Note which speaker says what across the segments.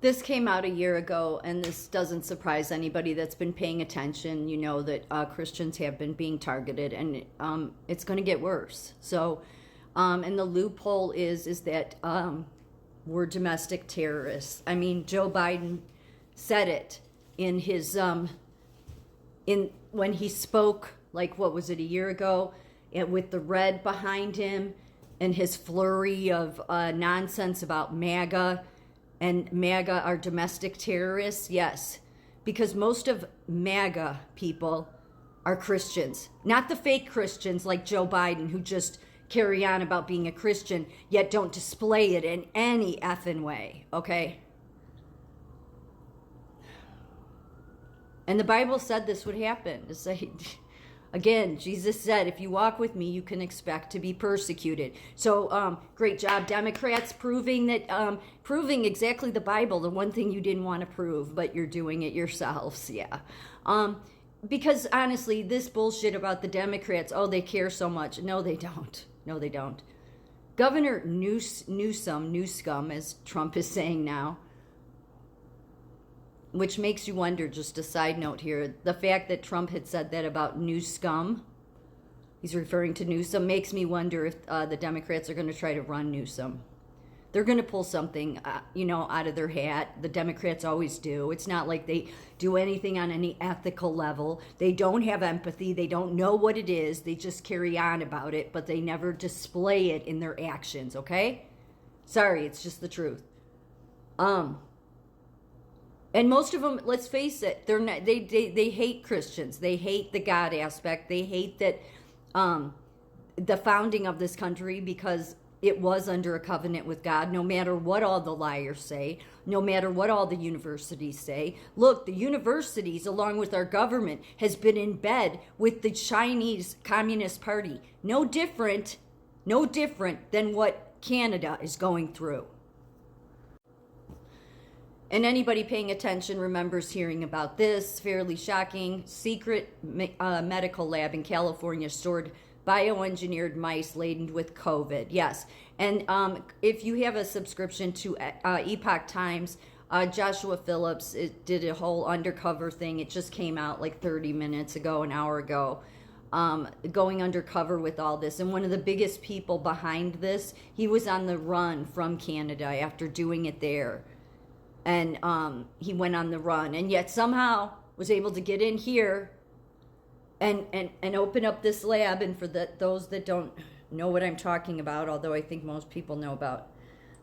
Speaker 1: This came out a year ago, and this doesn't surprise anybody that's been paying attention. You know that Christians have been being targeted, and it's going to get worse. So, and the loophole is that we're domestic terrorists. I mean, Joe Biden said it in his when he spoke, like, what was it, a year ago, and with the red behind him and his flurry of nonsense about MAGA. And MAGA are domestic terrorists? Yes. Because most of MAGA people are Christians. Not the fake Christians like Joe Biden, who just carry on about being a Christian, yet don't display it in any effing way, okay? And the Bible said this would happen. It's like, again, Jesus said, if you walk with me, you can expect to be persecuted. So great job, Democrats, proving exactly the Bible, the one thing you didn't want to prove, but you're doing it yourselves. Yeah. Because honestly, this bullshit about the Democrats, oh, they care so much. No, they don't. No, they don't. Governor Newsom, as Trump is saying now, which makes you wonder, just a side note here, the fact that Trump had said that about new scum, he's referring to Newsom, makes me wonder if the Democrats are going to try to run Newsom. They're going to pull something, out of their hat. The Democrats always do. It's not like they do anything on any ethical level. They don't have empathy. They don't know what it is. They just carry on about it, but they never display it in their actions, okay? Sorry, it's just the truth. And most of them, let's face it, they're not. They hate Christians. They hate the God aspect. They hate that the founding of this country, because it was under a covenant with God. No matter what all the liars say, no matter what all the universities say. Look, the universities, along with our government, has been in bed with the Chinese Communist Party. No different than what Canada is going through. And anybody paying attention remembers hearing about this fairly shocking secret medical lab in California stored bioengineered mice laden with COVID. Yes. And if you have a subscription to Epoch Times, Joshua Phillips did a whole undercover thing. It just came out like 30 minutes ago, an hour ago, going undercover with all this. And one of the biggest people behind this, he was on the run from Canada after doing it there. And he went on the run, and yet somehow was able to get in here and open up this lab. And for those that don't know what I'm talking about, although I think most people know about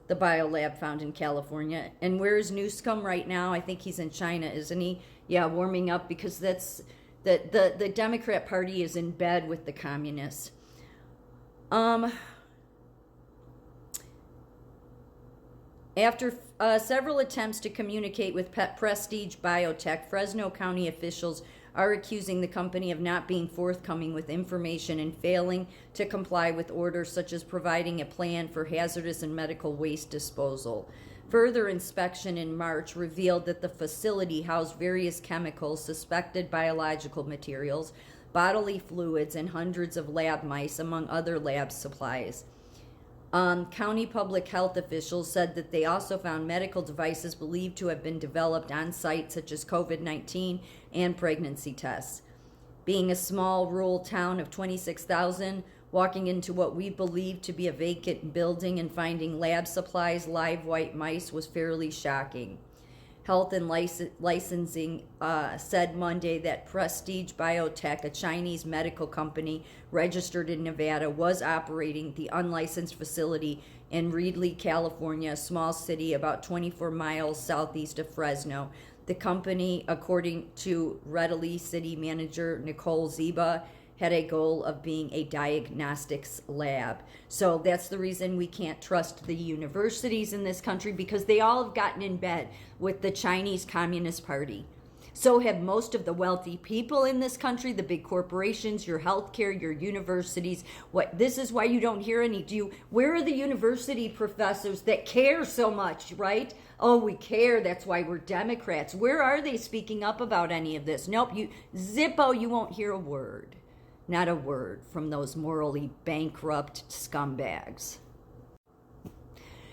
Speaker 1: the biolab found in California. And where is Newsom right now? I think he's in China, isn't he? Yeah, warming up, because that's the Democrat Party is in bed with the communists. After several attempts to communicate with Prestige Biotech, Fresno County officials are accusing the company of not being forthcoming with information and failing to comply with orders such as providing a plan for hazardous and medical waste disposal. Further inspection in March revealed that the facility housed various chemicals, suspected biological materials, bodily fluids, and hundreds of lab mice, among other lab supplies. County public health officials said that they also found medical devices believed to have been developed on site, such as COVID-19 and pregnancy tests. Being a small rural town of 26,000, walking into what we believe to be a vacant building and finding lab supplies, live white mice, was fairly shocking. Health and Licensing said Monday that Prestige Biotech, a Chinese medical company registered in Nevada, was operating the unlicensed facility in Reedley, California, a small city about 24 miles southeast of Fresno. The company, according to Reedley City Manager Nicole Ziba, had a goal of being a diagnostics lab. So that's the reason we can't trust the universities in this country, because they all have gotten in bed with the Chinese Communist Party. So have most of the wealthy people in this country, the big corporations, your healthcare, your universities. This is why you don't hear any. Where are the university professors that care so much, right? Oh, we care. That's why we're Democrats. Where are they speaking up about any of this? Nope. Zippo, you won't hear a word. Not a word from those morally bankrupt scumbags.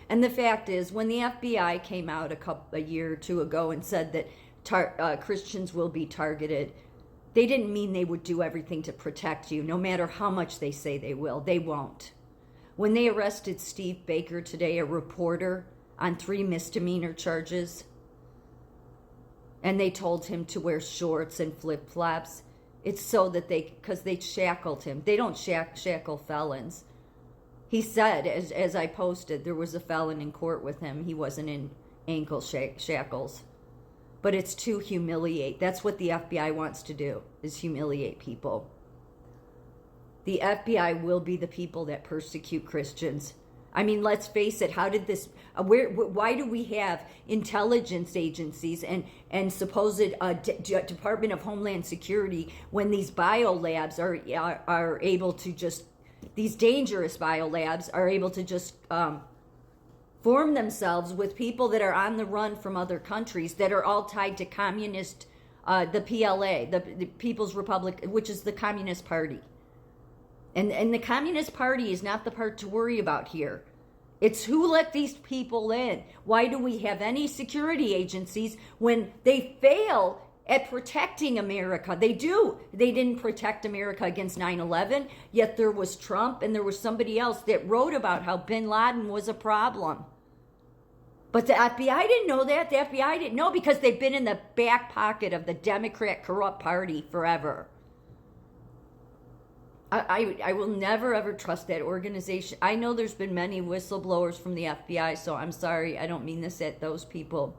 Speaker 1: And the fact is, when the FBI came out a year or two ago and said that Christians will be targeted, they didn't mean they would do everything to protect you, no matter how much they say they will. They won't. When they arrested Steve Baker today, a reporter, on 3 misdemeanor charges, and they told him to wear shorts and flip-flops, it's so that because they shackled him. They don't shackle felons. He said, as I posted, there was a felon in court with him. He wasn't in ankle shackles. But it's to humiliate. That's what the FBI wants to do, is humiliate people. The FBI will be the people that persecute Christians. I mean, let's face it. How did this? Why do we have intelligence agencies and supposed Department of Homeland Security when these biolabs are able to just, these dangerous biolabs are able to just form themselves with people that are on the run from other countries that are all tied to communist, the PLA, the People's Republic, which is the Communist Party. And the Communist Party is not the part to worry about here. It's who let these people in. Why do we have any security agencies when they fail at protecting America? They do. They didn't protect America against 9/11, yet there was Trump and there was somebody else that wrote about how bin Laden was a problem. But the FBI didn't know that. The FBI didn't know because they've been in the back pocket of the Democrat corrupt party forever. I will never, ever trust that organization. I know there's been many whistleblowers from the FBI, so I'm sorry. I don't mean this at those people.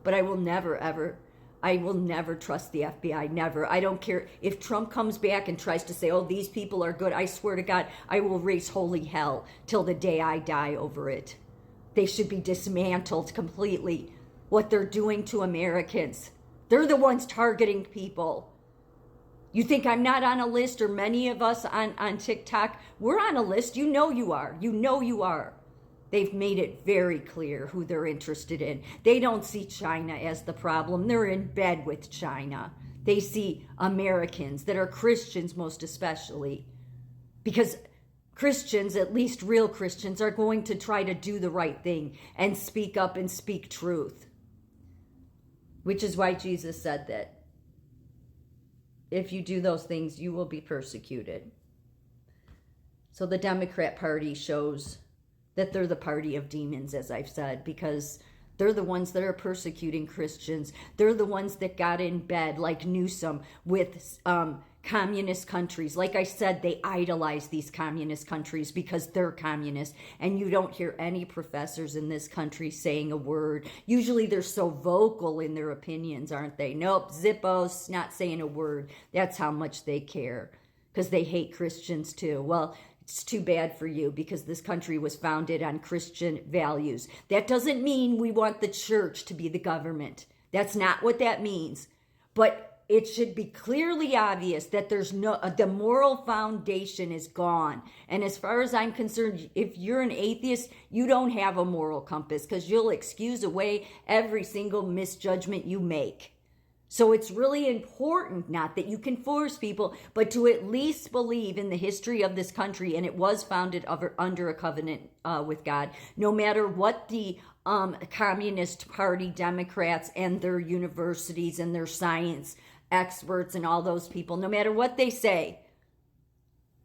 Speaker 1: But I will never, ever, I will never trust the FBI. Never. I don't care. If Trump comes back and tries to say, oh, these people are good, I swear to God, I will raise holy hell till the day I die over it. They should be dismantled completely. What they're doing to Americans. They're the ones targeting people. You think I'm not on a list, or many of us on TikTok? We're on a list. You know you are. You know you are. They've made it very clear who they're interested in. They don't see China as the problem. They're in bed with China. They see Americans that are Christians most especially. Because Christians, at least real Christians, are going to try to do the right thing and speak up and speak truth. Which is why Jesus said that if you do those things, you will be persecuted. So the Democrat Party shows that they're the party of demons, as I've said, because they're the ones that are persecuting Christians. They're the ones that got in bed, like Newsom, with communist countries. Like I said, they idolize these communist countries because they're communist. And you don't hear any professors in this country saying a word. Usually they're so vocal in their opinions, aren't they? Nope, Zippos, not saying a word. That's how much they care, because they hate Christians too. Well, it's too bad for you, because this country was founded on Christian values. That doesn't mean we want the church to be the government. That's not what that means. But it should be clearly obvious that the moral foundation is gone. And as far as I'm concerned, if you're an atheist, you don't have a moral compass, because you'll excuse away every single misjudgment you make. So it's really important, not that you can force people, but to at least believe in the history of this country, and it was founded under a covenant with God. No matter what the Communist Party Democrats and their universities and their science experts and all those people, no matter what they say,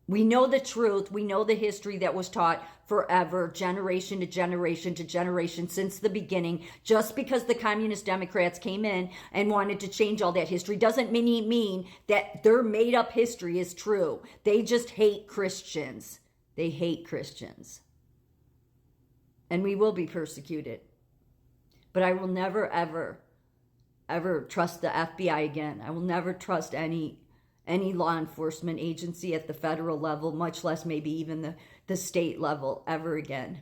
Speaker 1: we know the truth. We know the history that was taught forever, generation to generation to generation, since the beginning. Just because the communist Democrats came in and wanted to change all that history doesn't mean that their made-up history is true. They just hate Christians. They hate Christians. And we will be persecuted. But I will never, ever trust the FBI again. I will never trust any law enforcement agency at the federal level, much less maybe even the state level, ever again.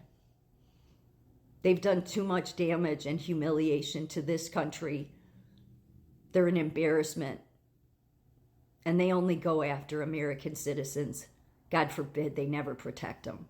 Speaker 1: They've done too much damage and humiliation to this country. They're an embarrassment. And they only go after American citizens. God forbid they never protect them.